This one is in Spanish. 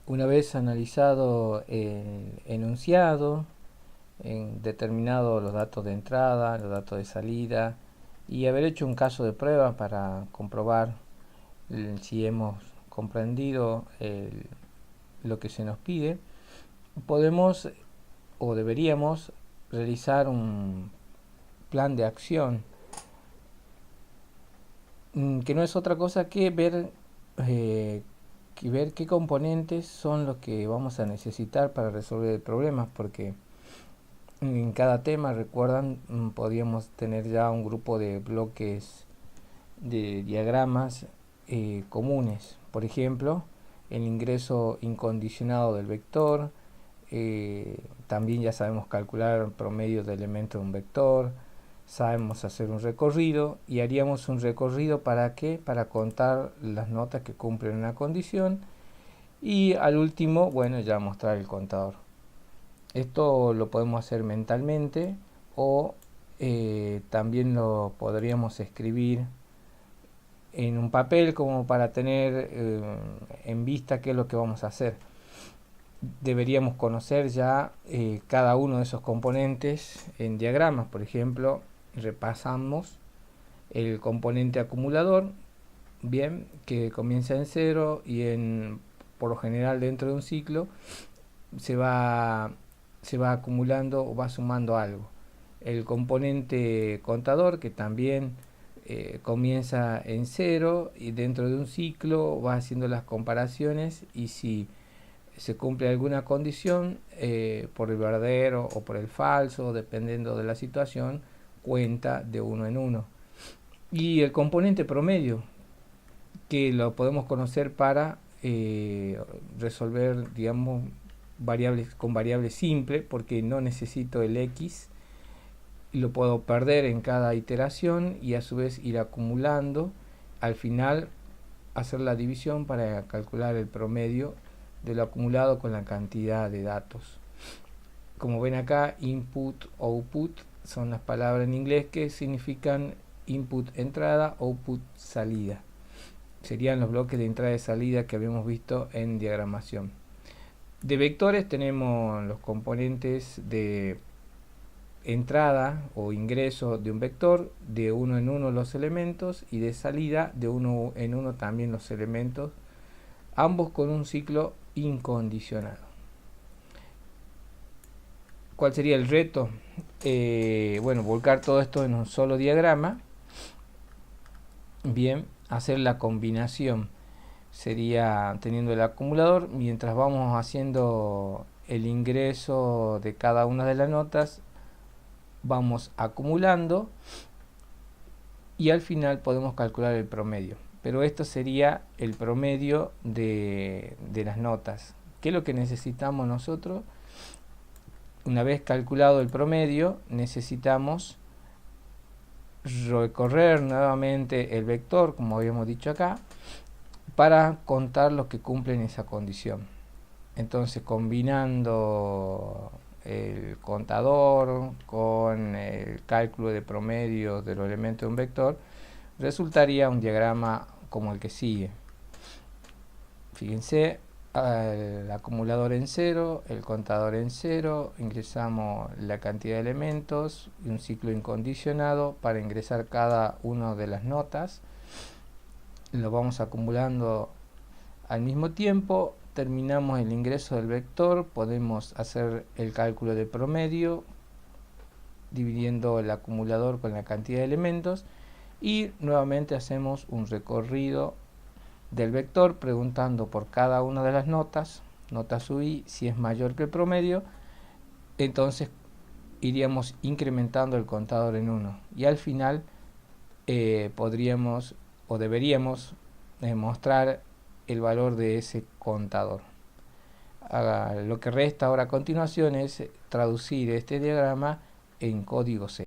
Una vez analizado el enunciado, determinado los datos de entrada, los datos de salida y haber hecho un caso de prueba para comprobar si hemos comprendido lo que se nos pide, podemos o deberíamos realizar un plan de acción que no es otra cosa que ver qué componentes son los que vamos a necesitar para resolver el problema, porque en cada tema, recuerdan, podríamos tener ya un grupo de bloques de diagramas comunes. Por ejemplo, el ingreso incondicionado del vector, también ya sabemos calcular el promedio de elementos de un vector, sabemos hacer un recorrido y haríamos un recorrido ¿para qué? Para contar las notas que cumplen una condición y al último, bueno, ya mostrar el contador. Esto lo podemos hacer mentalmente o también lo podríamos escribir en un papel como para tener en vista qué es lo que vamos a hacer. Deberíamos conocer ya cada uno de esos componentes en diagramas. Por ejemplo, repasamos el componente acumulador, bien, que comienza en cero y por lo general dentro de un ciclo se va acumulando o va sumando algo. El componente contador, que también comienza en cero y dentro de un ciclo va haciendo las comparaciones y si se cumple alguna condición por el verdadero o por el falso, dependiendo de la situación, cuenta de uno en uno. Y el componente promedio, que lo podemos conocer para resolver, digamos, variables con variable simple, porque no necesito el x y lo puedo perder en cada iteración y a su vez ir acumulando, al final hacer la división para calcular el promedio de lo acumulado con la cantidad de datos. Como ven acá, input, output son las palabras en inglés que significan input entrada, output salida. Serían los bloques de entrada y salida que habíamos visto en diagramación. De vectores tenemos los componentes de entrada o ingreso de un vector, de uno en uno los elementos, y de salida de uno en uno también los elementos, ambos con un ciclo incondicionado. ¿Cuál sería el reto? Bueno, volcar todo esto en un solo diagrama. Bien, hacer la combinación sería teniendo el acumulador, mientras vamos haciendo el ingreso de cada una de las notas, vamos acumulando y al final podemos calcular el promedio. Pero esto sería el promedio de las notas. ¿Qué es lo que necesitamos nosotros? Una vez calculado el promedio, necesitamos recorrer nuevamente el vector, como habíamos dicho acá, para contar los que cumplen esa condición. Entonces, combinando el contador con el cálculo de promedio de los elementos de un vector, resultaría un diagrama como el que sigue. Fíjense, el acumulador en cero, el contador en cero, ingresamos la cantidad de elementos y un ciclo incondicionado para ingresar cada una de las notas. Lo vamos acumulando al mismo tiempo. Terminamos el ingreso del vector, podemos hacer el cálculo de promedio dividiendo el acumulador con la cantidad de elementos y nuevamente hacemos un recorrido del vector preguntando por cada una de las notas, nota sub i, si es mayor que el promedio, entonces iríamos incrementando el contador en 1 y al final podríamos o deberíamos mostrar el valor de ese contador. Lo que resta ahora a continuación es traducir este diagrama en código C.